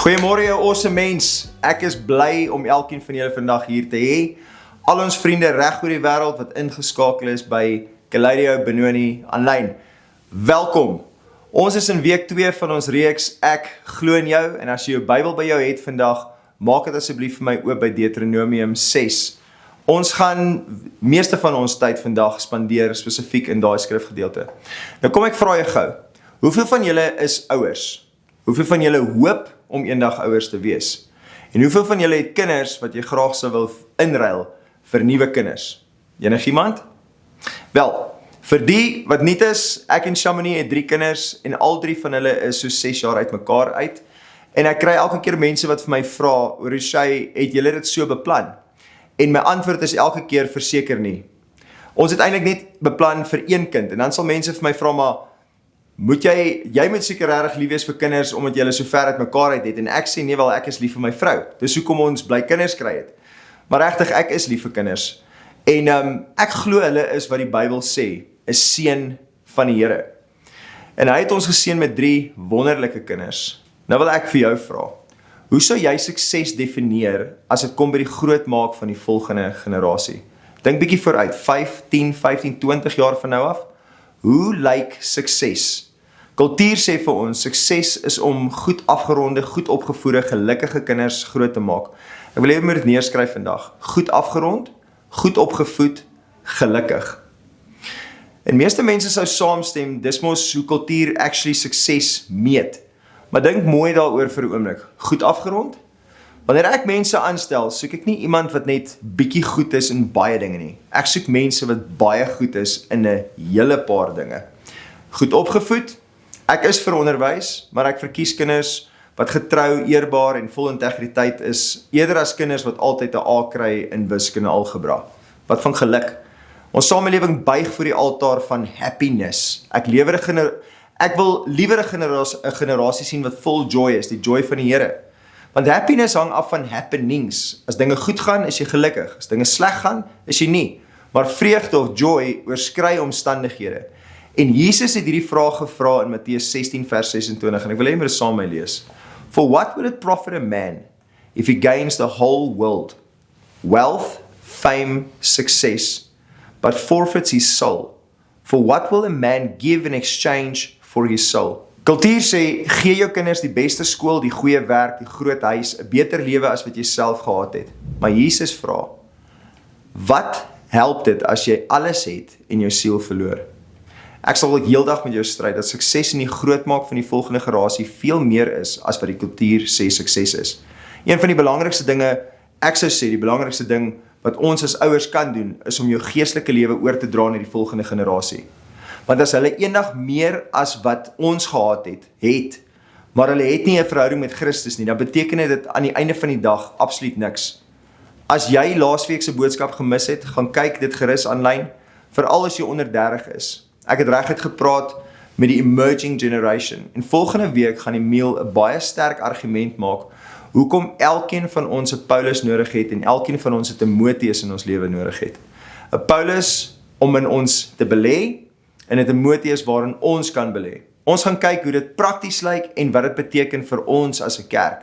Goeiemôre jou awesome mens. Ek is bly om elkeen van julle vandag hier te hê. Al ons vriende reg oor die wêreld wat ingeskakel is by Kaleido Benoni aanlyn. Welkom. Ons is in week 2 van ons reeks Ek glo in jou en as jy jou Bybel by jou het vandag, maak dit asseblief vir my oop by Deuteronomium 6. Ons gaan meeste van ons tyd vandag spandeer spesifiek in daai skrifgedeelte. Nou kom ek vra jou gou. Hoeveel van julle is ouers? Hoeveel van julle hoop om eendag ouers te wees? En hoeveel van julle het kinders wat jy graag sou wil inruil vir nuwe kinders? Enigiemand? Wel, vir die wat nie is, ek en Shamini het 3 kinders en al 3 van hulle is so 6 jaar uit mekaar uit. En ek kry elke keer mense wat vir my vra, Orishay, het julle dit so beplan? En my antwoord is elke keer verseker nie. Ons het eintlik net beplan vir 1 kind en dan sal mense vir my vra, maar moet jy moet seker regtig lief wees vir kinders omdat julle so ver uit mekaar uit het en ek sê nee wel ek is lief vir my vrou. Dis hoekom ons bly kinders kry het. Maar regtig ek is lief vir kinders. En ek glo hulle is wat die Bybel sê, 'n seën van die Here. En hy het ons geseën met 3 wonderlike kinders. Nou wil ek vir jou vra. Hoe sou jy sukses definieer as dit kom by die grootmaak van die volgende generasie? Dink bietjie vooruit, 5, 10, 15, 20 jaar van nou af. Hoe lyk sukses? Kultuur sê vir ons, sukses is om goed afgeronde, goed opgevoede, gelukkige kinders groot te maak. Ek wil hê jy moet dit neerskryf vandag. Goed afgerond, goed opgevoed, gelukkig. En meeste mense sou saamstem, dis mos hoe kultuur actually sukses meet. Maar dink mooi daaroor vir 'n oomblik. Goed afgerond? Wanneer ek mense aanstel, soek ek nie iemand wat net bietjie goed is in baie dinge nie. Ek soek mense wat baie goed is in 'n hele paar dinge. Goed opgevoed? Ek is vir onderwys, maar ek verkies kinders wat getrou, eerbaar en vol integriteit is, eerder as kinders wat altyd 'n A kry in wiskunde algebra. Wat van geluk? Ons samelewing buig voor die altaar van happiness. Ek wil liewer 'n generasie sien wat vol joy is, die joy van die Here. Want happiness hang af van happenings. As dinge goed gaan, is jy gelukkig. As dinge sleg gaan, is jy nie. Maar vreugde of joy oorskry omstandighede. En Jesus het hierdie vraag gevra in Matteus 16 vers 26 en ek wil hê jy moet dit saam met my lees. For what will it profit a man if he gains the whole world, wealth, fame, success, but forfeits his soul? For what will a man give in exchange for his soul? Kultuur sê, gee jou kinders die beste skool, die goeie werk, die groot huis, 'n beter lewe as wat jy self gehad het. Maar Jesus vra, wat help dit as jy alles het en jou siel verloor? Ek sal ook heeldag met jou stryd dat sukses in die grootmaak van die volgende generasie veel meer is as wat die kultuur sê sukses is. Een van die belangrikste dinge, ek sou sê die belangrikste ding wat ons as ouers kan doen, is om jou geestelike lewe oor te dra na die volgende generasie. Want as hulle eendag meer as wat ons gehad het, maar hulle het nie 'n verhouding met Christus nie, dan beteken dit aan die einde van die dag absoluut niks. As jy laasweek se boodskap gemis het, gaan kyk dit gerus aanlyn, veral as jy onder 30 is. Ek het reguit gepraat met die emerging generation, en volgende week gaan Emil 'n baie sterk argument maak, hoekom elkeen van ons 'n Paulus nodig het, en elkeen van ons 'n Timoteus in ons lewe nodig het. 'n Paulus om in ons te belê, en 'n Timoteus waarin ons kan belê. Ons gaan kyk hoe dit prakties lyk en wat dit beteken vir ons as 'n kerk.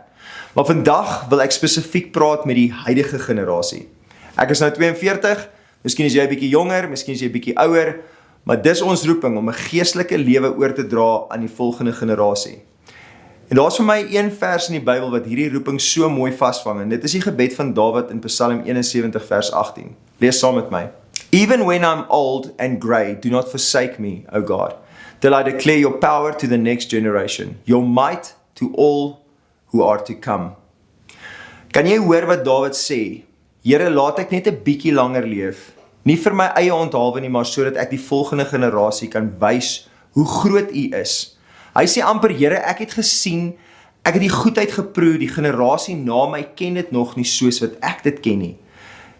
Maar vandag wil ek spesifiek praat met die huidige generasie. Ek is nou 42, miskien is jy 'n bietjie jonger, miskien is jy 'n bietjie ouer, maar dis ons roeping om 'n geestelike lewe oor te dra aan die volgende generasie. En daar's vir my een vers in die Bybel wat hierdie roeping so mooi vasvang, en dit is die gebed van Dawid in Psalm 71 vers 18. Lees saam met my. Even when I'm old and grey, do not forsake me, O God, till I declare your power to the next generation, your might to all who are to come. Kan jy hoor wat Dawid sê? Here, laat ek net 'n bietjie langer leef, nie vir my eie onthaalwe nie, maar sodat ek die volgende generasie kan wys hoe groot U is. Hy sê amper, Here, ek het gesien, ek het die goedheid geproe, die generasie na my ken dit nog nie soos wat ek dit ken nie.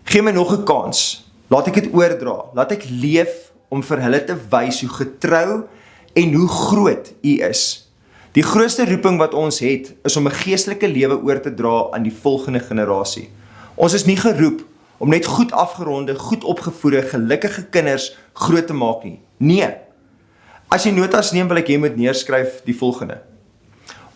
Gee my nog 'n kans. Laat ek dit oordra, laat ek leef om vir hulle te wys hoe getrou en hoe groot U is. Die grootste roeping wat ons het, is om 'n geestelike lewe oor te dra aan die volgende generasie. Ons is nie geroep om net goed afgeronde, goed opgevoede, gelukkige kinders groot te maak nie. Nee. As jy notas neem, wil ek jy moet neerskryf die volgende.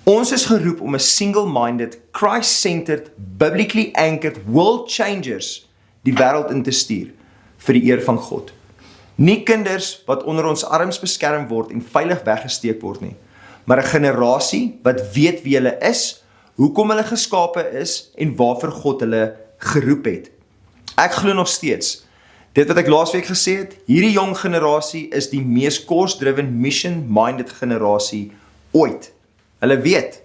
Ons is geroep om 'n single-minded, Christ-centered, biblically anchored world changers die wêreld in te stuur vir die eer van God. Nie kinders wat onder ons arms beskerm word en veilig weggesteek word nie, maar 'n generasie wat weet wie hulle is, hoekom hulle geskape is en waarvoor God hulle geroep het. Ek glo nog steeds, dit wat ek laasweek gesê het, hierdie jong generasie is die mees course-driven, mission-minded generasie ooit. Hulle weet,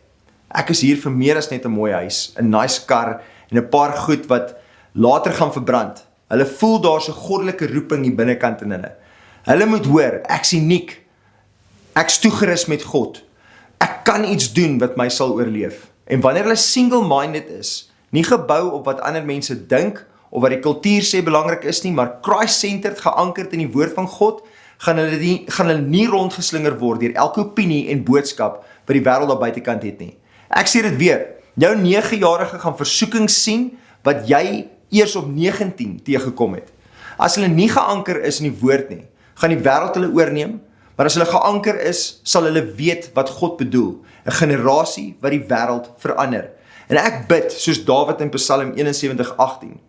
ek is hier vir meer as net 'n mooi huis, 'n nice kar en 'n paar goed wat later gaan verbrand. Hulle voel daar's 'n goddelike roeping hier binnekant in hulle. Hulle moet hoor, ek's uniek. Ek's toegerus met God. Ek kan iets doen wat my sal oorleef. En wanneer hulle single-minded is, nie gebou op wat ander mense dink of wat die kultuur sê belangrik is nie, maar Christ-centered geankerd in die woord van God, gaan hulle nie rondgeslinger word deur elke opinie en boodskap wat die wêreld daar buitekant het nie. Ek sê dit weer, jou 9-jarige gaan versoekings sien wat jy eers op 19 teëgekom het. As hulle nie geanker is in die woord nie, gaan die wêreld hulle oorneem, maar as hulle geanker is, sal hulle weet wat God bedoel, 'n generasie wat die wêreld verander. En ek bid, soos Dawid in Psalm 71:18,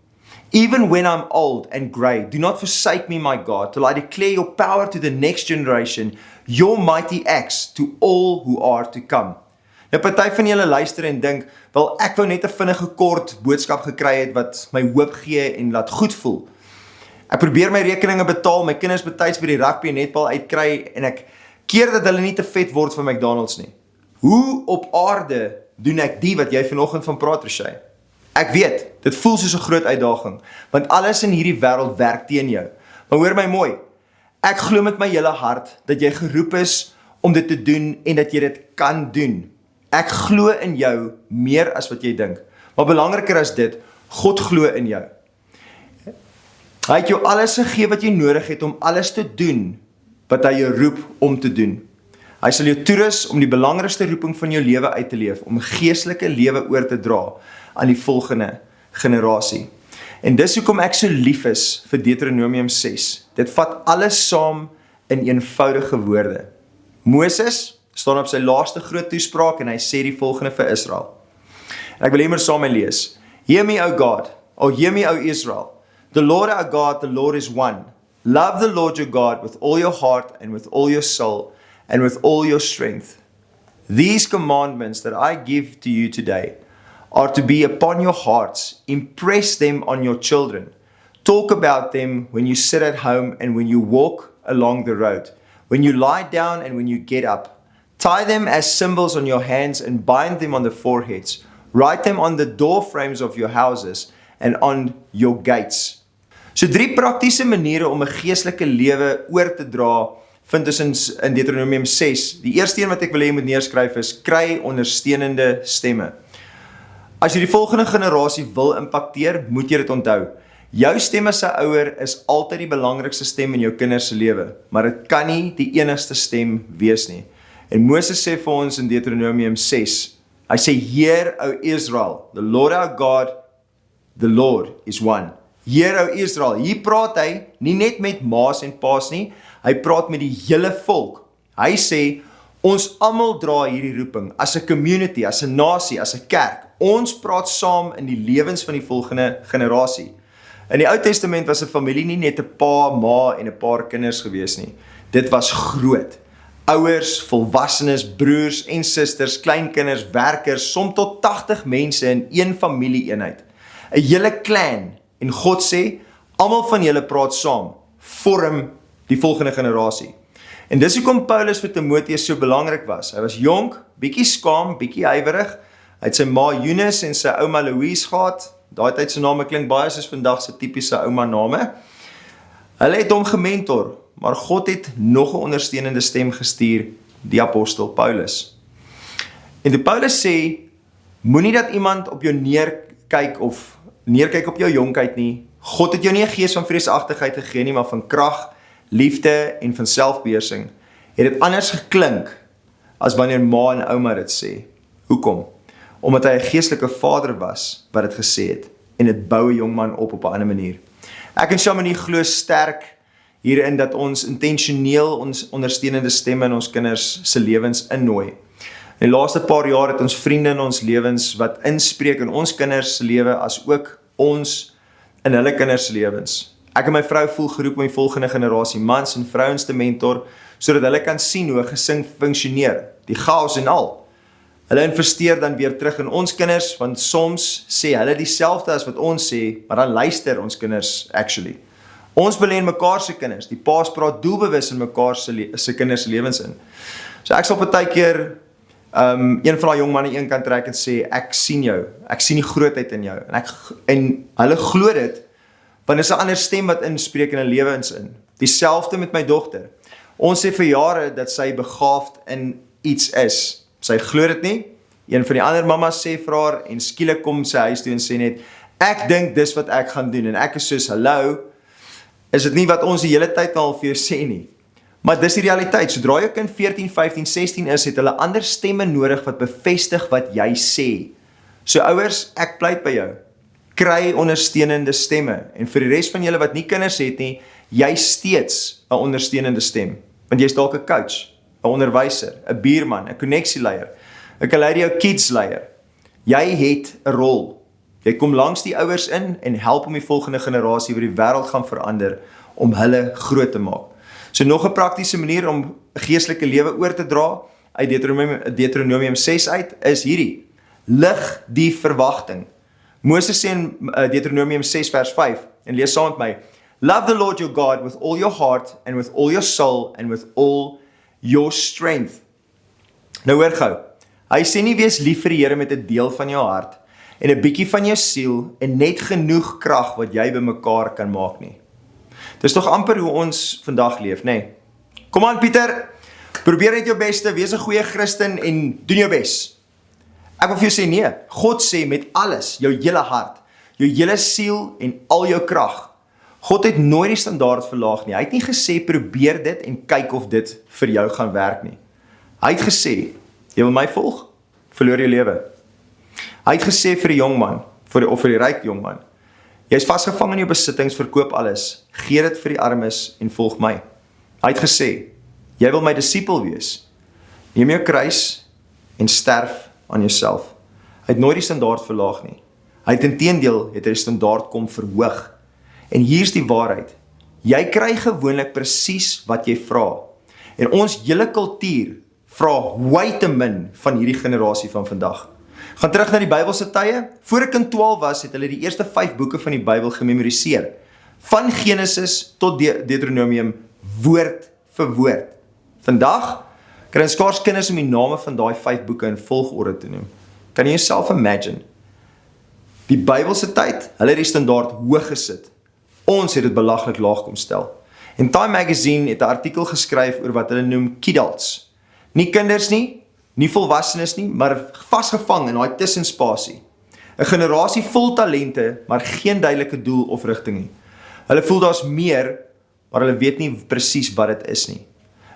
Even when I'm old and grey, do not forsake me, my God, till I declare your power to the next generation, your mighty acts to all who are to come. Nou, party van julle luister en dink, wel, ek wou net 'n vinnige kort boodskap gekry het wat my hoop gee en laat goed voel. Ek probeer my rekeninge betaal, my kinders betyds by die rugby en netbal uitkry en ek keer dat hulle nie te vet word vir McDonald's nie. Hoe op aarde doen ek die wat jy vanoggend van praat, Rochelle? Ek weet, dit voel soos 'n groot uitdaging, want alles in hierdie wêreld werk teen jou. Maar hoor my mooi, ek glo met my hele hart dat jy geroep is om dit te doen en dat jy dit kan doen. Ek glo in jou meer as wat jy dink. Maar belangriker as dit, God glo in jou. Hy het jou alles gegee wat jy nodig het om alles te doen wat hy jou roep om te doen. Hy sal jou toerus om die belangrikste roeping van jou lewe uit te leef, om 'n geestelike lewe oor te dra aan die volgende generasie. En dis hoekom ek so lief is vir Deuteronomium 6. Dit vat alles saam in eenvoudige woorde. Moses staan op sy laaste groot toespraak en hy sê die volgende vir Israel. En ek wil hiermee saam lees. Hear me, O God, or hear me, O Israel. The Lord our God, the Lord is one. Love the Lord your God with all your heart and with all your soul and with all your strength. These commandments that I give to you today are to be upon your hearts. Impress them on your children. Talk about them when you sit at home and when you walk along the road, when you lie down and when you get up. Tie them as symbols on your hands and bind them on the foreheads. Write them on the door frames of your houses and on your gates. So 3 praktiese maniere om 'n geestelike lewe oor te dra vind ons in Deuteronomium 6. Die eerste een wat ek wil hê jy moet neerskryf is, kry ondersteunende stemme. As jy die volgende generasie wil impakteer, moet jy dit onthou. Jou stem as 'n ouer is altyd die belangrikste stem in jou kinders se lewe, maar dit kan nie die enigste stem wees nie. En Moses sê vir ons in Deuteronomium 6, hy sê, Hear, O Israel, the Lord our God, the Lord is one. Heer, O Israel, hier praat hy nie net met maas en paas nie, hy praat met die hele volk. Hy sê, ons almal dra hierdie roeping, as 'n community, as 'n nasie, as 'n kerk. Ons praat saam in die lewens van die volgende generasie. In die Ou Testament was 'n familie nie net 'n pa, ma en 'n paar kinders gewees nie. Dit was groot. Ouers, volwassenes, broers en susters, kleinkinders, werkers, som tot 80 mense in een familieeenheid. 'n Hele clan. En God sê, almal van julle praat saam, vorm die volgende generasie. En dis hoekom Paulus vir Timoteus so belangrik was. Hy was jonk, bietjie skaam, bietjie huiwerig. Hy het sy ma Eunice en sy ouma Louise gehad. Daai tyd se name klink baie soos vandag se tipiese ouma name. Hulle het hom gementor, maar God het nog 'n ondersteunende stem gestuur, die apostel Paulus. En toe Paulus sê, moenie dat iemand op jou neerkyk op jou jonkheid nie. God het jou nie 'n gees van vreesagtigheid gegee nie, maar van krag, liefde en van selfbeheersing. Het dit anders geklink as wanneer ma en ouma dit sê. Hoekom? Omdat hy 'n geestelike vader was wat dit gesê het en dit bou 'n jong man op 'n ander manier. Ek en Shamini glo sterk hierin dat ons intentioneel ons ondersteunende stemme in ons kinders se lewens innooi. In die laaste paar jaar het ons vriende in ons lewens wat inspreek in ons kinders se lewe as ook ons in hulle kinders se lewens. Ek en my vrou voel geroep om die volgende generasie mans en vrouens te mentor, sodat hulle kan sien hoe 'n gesin funksioneer, die chaos en al. Hulle investeer dan weer terug in ons kinders, want soms sê hulle dieselfde as wat ons sê, maar dan luister ons kinders actually. Ons belê in mekaar se kinders, die paas praat doelbewus in mekaar se kinders se lewens in. So ek sal partykeer een van daai jong manne een kant trek en sê, ek sien jou, ek sien die grootheid in jou, en hulle glo dit, want is 'n ander stem wat inspreek in 'n lewens in. Dieselfde met my dogter. Ons sê vir jare dat sy begaafd in iets is. Sy glo dit nie. Een van die ander mammas sê vir haar en skielik kom sy huis toe en sê net, ek dink dis wat ek gaan doen en ek is soos, hallo, is dit nie wat ons die hele tyd al vir jou sê nie. Maar dis die realiteit. Sodra jou kind 14, 15, 16 is, het hulle ander stemme nodig wat bevestig wat jy sê. So ouers, ek pleit by jou. Kry ondersteunende stemme. En vir die res van julle wat nie kinders het nie, jy steeds 'n ondersteunende stem. Want jy's dalk 'n coach, 'n onderwyser, 'n buurman, 'n konneksieleier, 'n Kaleideo Kids leier. Jy het 'n rol. Jy kom langs die ouers in en help om die volgende generasie wat die wêreld gaan verander om hulle groot te maak. So nog 'n praktiese manier om geestelike lewe oor te dra uit Deuteronomium 6 uit is hierdie: lig die verwagting. Moses sê in Deuteronomium 6 vers 5 en lees saam met my: Love the Lord your God with all your heart and with all your soul and with all your strength. Nou hoor gou. Hy sê nie wees lief vir die Here met 'n deel van jou hart en 'n bietjie van jou siel en net genoeg krag wat jy bymekaar kan maak nie. Dis tog amper hoe ons vandag leef, nê? Kom aan Pieter, probeer net jou beste, wees 'n goeie Christen en doen jou bes. Ek wil vir jou sê nee, God sê met alles, jou hele hart, jou hele siel en al jou krag. God het nooit die standaard verlaag nie. Hy het nie gesê probeer dit en kyk of dit vir jou gaan werk nie. Hy het gesê, jy wil my volg, verloor jou lewe. Hy het gesê vir die jong man, of vir die ryk jong man, jy is vasgevang in jou besittings, verkoop alles, gee dit vir die armes en volg my. Hy het gesê, jy wil my disipel wees, neem jou kruis en sterf aan jouself. Hy het nooit die standaard verlaag nie. Hy het inteendeel die standaard kom verhoog. En hier's die waarheid. Jy kry gewoonlik presies wat jy vra. En ons hele kultuur vra way te min van hierdie generasie van vandag. Gaan terug na die Bybelse tye. Voor ek kind 12 was, het hulle die eerste 5 boeke van die Bybel gememoriseer. Van Genesis tot Deuteronomium, woord vir woord. Vandag kry ons skaars kinders om die name van daai 5 boeke in volgorde te noem. Kan jy jouself imagine? Die Bybelse tyd, hulle het die standaard hoog gesit. Ons het dit belaglik laag kom stel. En Time Magazine het 'n artikel geskryf oor wat hulle noem kidults. Nie kinders nie, nie volwassenes nie, maar vasgevang in daai tussenspasie. 'n Generasie vol talente, maar geen duidelike doel of rigting nie. Hulle voel daar's meer, maar hulle weet nie presies wat dit is nie.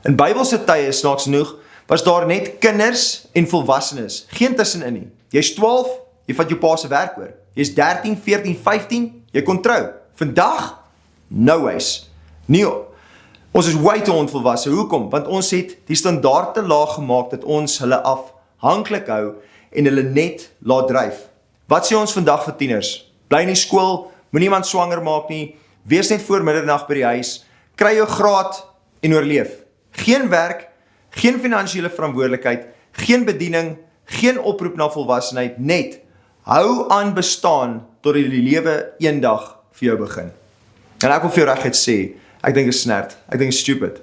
In Bybelse tye, snaaks genoeg, was daar net kinders en volwassenes, geen tussenin nie. Jy's 12, jy vat jou pa se werk oor. Jy's 13, 14, 15, jy kon trou. Vandag, no ways. Nie, ons is way te onvolwasse. Hoekom? Want ons het die standaard te laag gemaak dat ons hulle afhanklik hou en hulle net laat dryf. Wat sê ons vandag vir tieners? Bly in die skool, moenie iemand swanger maak nie, wees net voor middernag by die huis, kry jou graad en oorleef. Geen werk, geen finansiële verantwoordelikheid, geen bediening, geen oproep na volwassenheid, net hou aan bestaan tot die lewe eendag vir jou begin. En ek wil vir jou regtig sê, ek dink is snert, ek dink is stupid.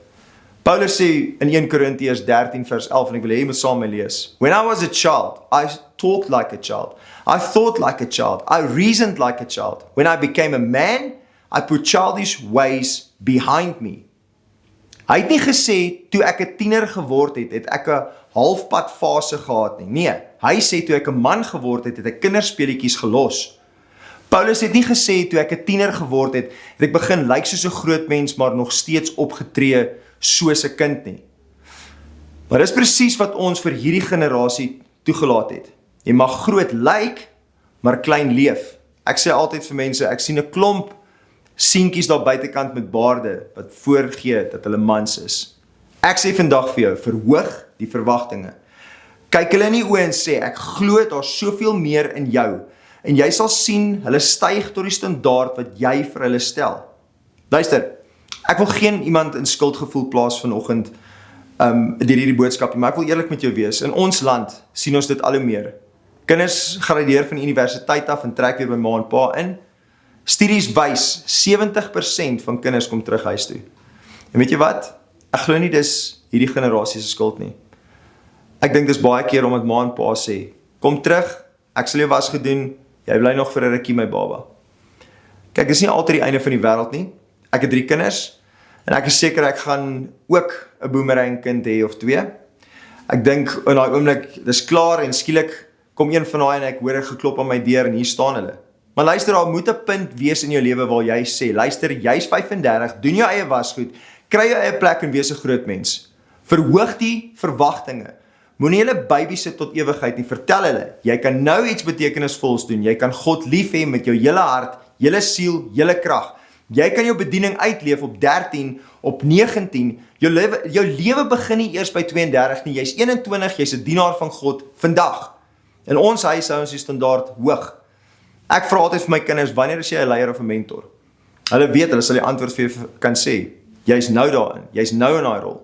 Paulus sê in 1 Korintiërs 13 vers 11, en ek wil hê jy moet saam met my lees. When I was a child, I talked like a child. I thought like a child. I reasoned like a child. When I became a man, I put childish ways behind me. Hy het nie gesê, toe ek 'n tiener geword het, het ek 'n halfpad fase gehad nie. Nee, hy sê, toe ek 'n man geword het, het ek kinderspeletjies gelos. Paulus het nie gesê, toe ek 'n tiener geword het, het ek begin lyk soos 'n groot mens, maar nog steeds opgetree soos 'n kind nie. Maar dis presies wat ons vir hierdie generasie toegelaat het. Jy mag groot lyk, maar klein leef. Ek sê altyd vir mense, ek sien 'n klomp seentjies daar buitekant met baarde, wat voorgee dat hulle mans is. Ek sê vandag vir jou, verhoog die verwagtinge. Kyk hulle in die oë en sê, ek glo daar soveel meer in jou. En jy sal sien, hulle styg tot die standaard wat jy vir hulle stel. Luister, ek wil geen iemand in skuldgevoel plaas vanoggend deur hierdie boodskap, maar ek wil eerlik met jou wees. In ons land sien ons dit al hoe meer. Kinders gradueer van die universiteit af en trek weer by ma en pa in. Studies wys, 70% van kinders kom terug huis toe. En weet jy wat? Ek glo nie dis hierdie generasie se skuld nie. Ek dink dis baie keer omdat ma en pa sê, kom terug, ek sal jou was gedoen, jy bly nog vir 'n rukkie my baba. Kyk, dis nie altyd die einde van die wêreld nie. Ek het 3 kinders, en ek is seker ek gaan ook 'n boomerang kind hê of 2. Ek dink in daai oomblik, dis klaar en skielik kom een van daai en ek hoor 'n geklop aan my deur en hier staan hulle. Maar luister, daar moet 'n punt wees in jou lewe waar jy sê, luister, jy's 35, doen jou eie wasgoed, kry jou eie plek en wees 'n groot mens. Verhoog die verwagtinge. Moenie hulle baby sit tot ewigheid nie, vertel hulle, jy kan nou iets betekenisvols doen, jy kan God lief hê met jou hele hart, hele siel, hele krag. Jy kan jou bediening uitleef op 13, op 19, jou lewe begin nie eers by 32 nie, jy's 21, jy's 'n dienaar van God, vandag. In ons huis hou ons die standaard hoog. Ek vra altyd vir my kinders, wanneer is jy 'n leier of 'n mentor? Hulle weet, hulle sal die antwoord vir jou kan sê, jy's nou daarin, jy's nou in daai rol.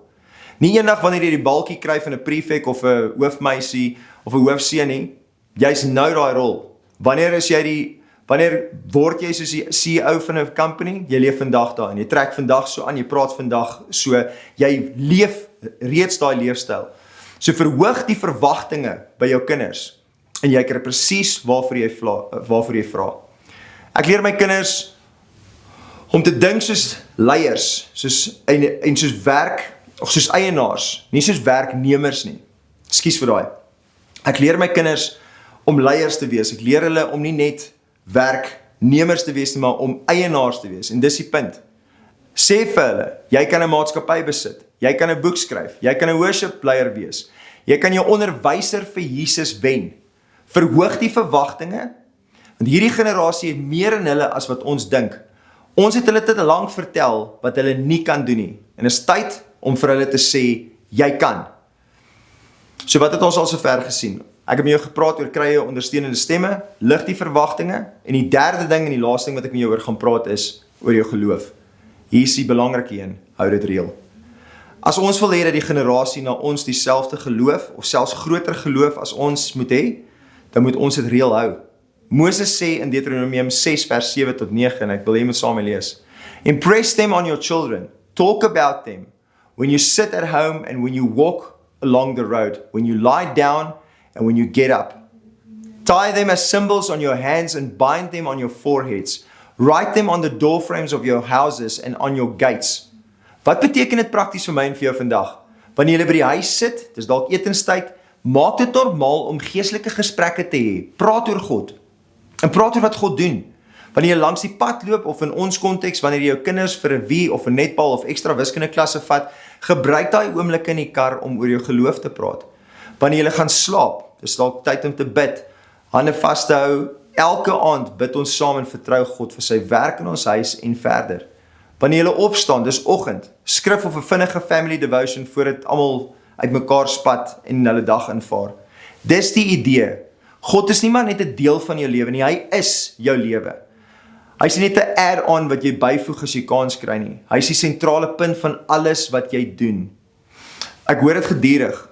Nie eendag wanneer jy die balkie kry van 'n prefek of 'n hoofmeisie of 'n hoofseun nie, jy's nou daai rol. Wanneer word jy soos die CEO van 'n company? Jy leef vandag daarin. Jy trek vandag so aan, jy praat vandag so, jy leef reeds daai leefstyl. So verhoog die verwagtinge by jou kinders en jy kry presies waarvoor jy vra. Ek leer my kinders om te dink soos leiers, en soos eienaars, nie soos werknemers nie. Ekskuus vir daai. Ek leer my kinders om leiers te wees. Ek leer hulle om nie net werknemers te wees nie, maar om eienaars te wees. En dis die punt. Sê vir hulle, jy kan 'n maatskappy besit, jy kan 'n boek skryf, jy kan 'n worship leier wees, jy kan jou onderwyser vir Jesus wen. Verhoog die verwagtinge, want hierdie generasie het meer in hulle as wat ons dink. Ons het hulle te lank vertel wat hulle nie kan doen nie. En is tyd om vir hulle te sê, jy kan. So wat het ons al sover gesien? Ek het met jou gepraat oor kry jou ondersteunende stemme, lig die verwagtinge, en die derde ding en die laaste ding wat ek met jou oor gaan praat is oor jou geloof. Hier is die belangrike een, hou dit reël. As ons wil hê dat die generasie na ons dieselfde geloof, of selfs groter geloof as ons moet hê, dan moet ons dit reël hou. Moses sê in Deuteronomium 6 vers 7 tot 9, en ek wil jy moet saam lees. Impress them on your children, talk about them, when you sit at home and when you walk along the road, when you lie down and when you get up. Tie them as symbols on your hands and bind them on your foreheads. Write them on the doorframes of your houses and on your gates. Wat beteken dit prakties vir my en vir jou vandag? Wanneer jy by die huis sit, dis dalk etenstyd, maak dit normaal om geestelike gesprekke te hê. Praat oor God. En praat oor wat God doen. Wanneer jy langs die pad loop, of in ons konteks, wanneer jy jou kinders vir 'n wie of 'n netbal of ekstra wiskunde klasse vat, gebruik daai oomblikke in die kar om oor jou geloof te praat. Wanneer jy gaan slaap, dis dalk tyd om te bid, hande vas te hou. Elke aand bid ons saam en vertrou God vir sy werk in ons huis en verder. Wanneer jy opstaan, dis oggend, skrif of 'n vinnige family devotion voordat almal uitmekaar spat en hulle dag invaar. Dis die idee. God is nie maar net 'n deel van jou lewe nie, hy is jou lewe. Hy is nie net 'n add-on wat jy byvoeg as jy kans kry nie. Hy is die sentrale punt van alles wat jy doen. Ek hoor dit gedurig.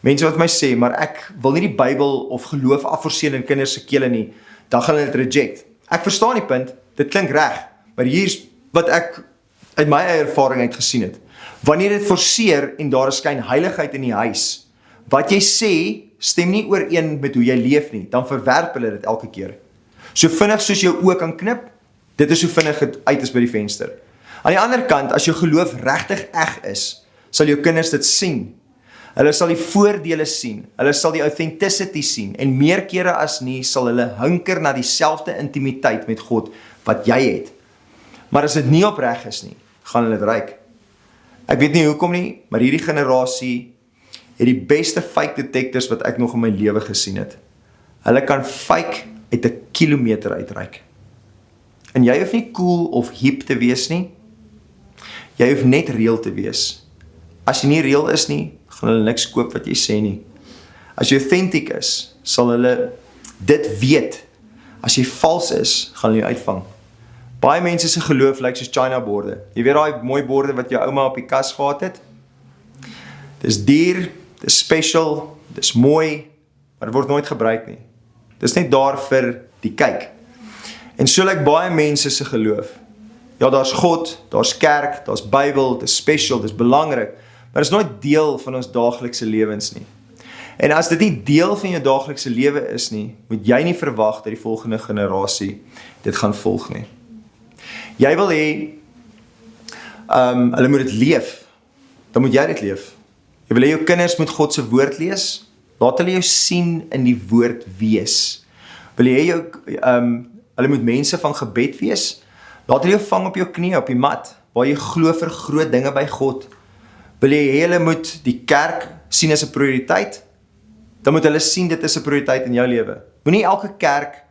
Mense wat my sê, maar ek wil nie die Bybel of geloof afforceer in kinders se kele nie, dan gaan hulle dit reject. Ek verstaan die punt, dit klink reg, maar hier's wat ek uit my eie ervaring uit gesien het. Wanneer dit forceer en daar is skynheiligheid in die huis, wat jy sê, stem nie ooreen met hoe jy leef nie, dan verwerp hulle dit elke keer. So vinnig soos jou oë kan knip, dit is hoe vinnig het uit is by die venster. Aan die ander kant, as jou geloof regtig eg is, sal jou kinders dit sien. Hulle sal die voordele sien, hulle sal die authenticity sien, en meer kere as nie sal hulle hunker na dieselfde intimiteit met God wat jy het. Maar as dit nie opreg is nie, gaan hulle dit ryk. Ek weet nie hoekom nie, maar hierdie generasie het die beste fake detectors wat ek nog in my lewe gesien het. Hulle kan fake uit 'n kilometer uitreik. En jy hoef nie cool of hip te wees nie. Jy hoef net reël te wees. As jy nie reël is nie, gaan hulle niks koop wat jy sê nie. As jy authentic is, sal hulle dit weet. As jy vals is, gaan hulle jou uitvang. Baie mense se geloof lyk soos China borde. Jy weet daai mooi borde wat jou ouma op die kas gehad het? Dis duur, dis special, dis mooi, maar dit word nooit gebruik nie. Dis net daar vir die kyk. En so lyk baie mense se geloof. Ja, daar's God, daar's kerk, daar's Bybel, dis special, dis belangrik, maar dis nooit deel van ons daaglikse lewens nie. En as dit nie deel van jou daaglikse lewe is nie, moet jy nie verwag dat die volgende generasie dit gaan volg nie. Jy wil hê, hulle moet dit leef, dan moet jy dit leef. Jy wil hê jou kinders moet God se woord lees, laat hulle jou sien in die woord wees. Wil jy hê hulle moet mense van gebed wees, laat hulle jou vang op jou knie op die mat, waar jy glo vir groot dinge by God. Wil jy hê hulle moet die kerk sien as 'n prioriteit, dan moet hulle sien dit is 'n prioriteit in jou lewe. Moenie elke kerk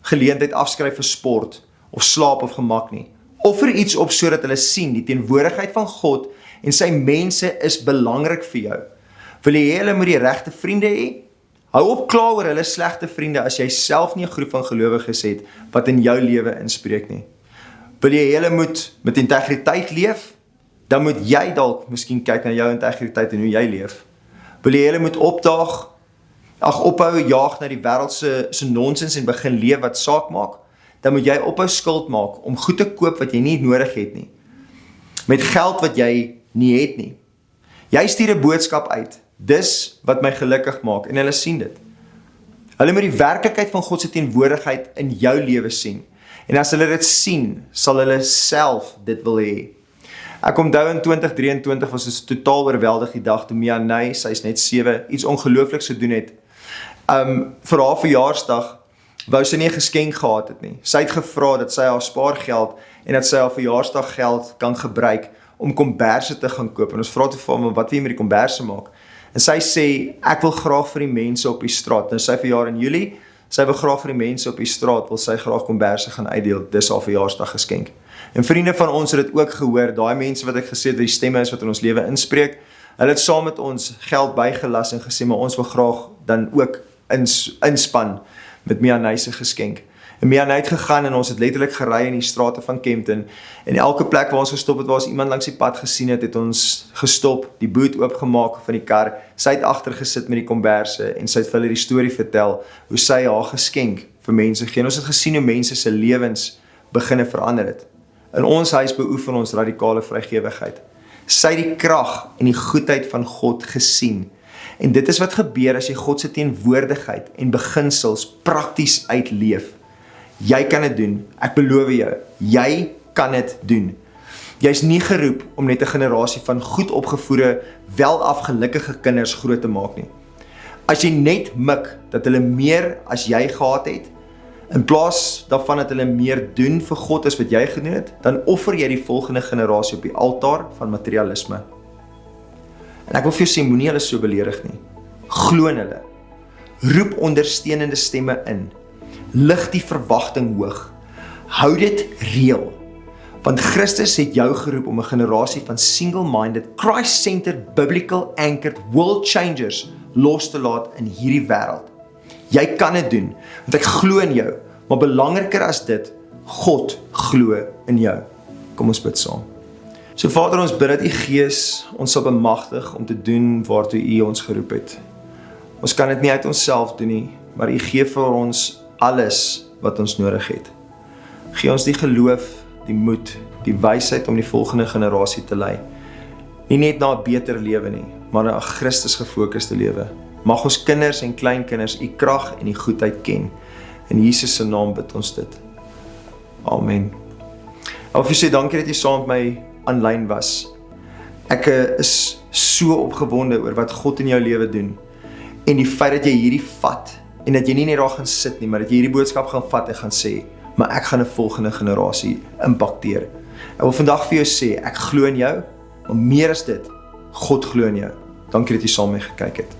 geleentheid afskryf vir sport, of slaap of gemak nie. Offer iets op sodat hulle sien, die teenwoordigheid van God en sy mense is belangrik vir jou. Wil jy hê hulle moet die regte vriende hê? Hou op kla oor hulle slegte vriende as jy self nie 'n groep van gelowiges het wat in jou lewe inspreek nie. Wil jy hê hulle moet met integriteit leef? Dan moet jy dalk miskien kyk na jou integriteit en hoe jy leef. Wil jy hê hulle moet ophou jaag na die wêreld se nonsens en begin leef wat saak maak? Dan moet jy ophou skuld maak om goed te koop wat jy nie nodig het nie. Met geld wat jy nie het nie. Jy stuur 'n boodskap uit. Dis wat my gelukkig maak en hulle sien dit. Hulle moet die werklikheid van God se teenwoordigheid in jou lewe sien. En as hulle dit sien, sal hulle self dit wil hê. Ek onthou in 2023 was dit totaal oorweldig die dag toe Mianay, sy is net 7, iets ongeloofliks gedoen het. Vir haar verjaarsdag wou sy nie 'n geskenk gehad het nie. Sy het gevra dat sy haar spaargeld en dat sy haar verjaarsdaggeld kan gebruik om komberse te gaan koop. En ons vra toe vir hom, wat wil jy met die komberse maak? En sy sê, ek wil graag vir die mense op die straat. Nou sy verjaar in Julie, sy wil graag vir die mense op die straat, wil sy graag komberse gaan uitdeel. Dis haar verjaarsdag geskenk. En vriende van ons het dit ook gehoor, daai mense wat ek gesê het, die stemme is wat in ons lewe inspreek, hulle het saam met ons geld bygelas en gesê, maar ons wil graag dan ook inspan met Mianay se geskenk. En Mianay het gegaan en ons het letterlik gery in die strate van Kempton. En elke plek waar ons gestop het, waar ons iemand langs die pad gesien het, het ons gestop, die boot oopgemaak van die kar, sy het agter gesit met die komberse en sy het vir hulle die storie vertel, hoe sy haar geskenk vir mense gee. En ons het gesien hoe mense se lewens beginne verander het. In ons huis beoefen ons radikale vrygewigheid. Sy het die krag en die goedheid van God gesien. En dit is wat gebeur as jy God se teenwoordigheid en beginsels prakties uitleef. Jy kan dit doen, ek beloof jou, jy kan dit doen. Jy is nie geroep om net 'n generasie van goed opgevoede, welafgelukkige kinders groot te maak nie. As jy net mik dat hulle meer as jy gehad het, in plaas daarvan dat hulle meer doen vir God as wat jy gedoen het, dan offer jy die volgende generasie op die altaar van materialisme. En ek wil vir jou sê, moenie hulle so beledig nie. Glo in hulle. Roep ondersteunende stemme in. Lig die verwagting hoog. Hou dit reël. Want Christus het jou geroep om 'n generasie van single-minded, Christ-centered, biblical anchored world changers los te laat in hierdie wêreld. Jy kan dit doen, want ek glo in jou, maar belangriker as dit, God glo in jou. Kom ons bid saam. So Vader, ons bid dat U Gees ons sal bemagtig om te doen waartoe U ons geroep het. Ons kan dit nie uit onsself doen nie, maar U gee vir ons alles wat ons nodig het. Gee ons die geloof, die moed, die wysheid om die volgende generasie te lei. Nie net na 'n beter lewe nie, maar na 'n Christus gefokusde lewe. Mag ons kinders en kleinkinders U krag en U goedheid ken. In Jesus se naam bid ons dit. Amen. Ek wil sê dankie dat jy saam met my aanlyn was. Ek is so opgewonde oor wat God in jou lewe doen. En die feit dat jy hierdie vat en dat jy nie net daar gaan sit nie, maar dat jy hierdie boodskap gaan vat en gaan sê, maar ek gaan 'n volgende generasie impakteer. Ek wil vandag vir jou sê, ek glo in jou, maar meer as dit, God glo in jou. Dankie dat jy saam met my gekyk het.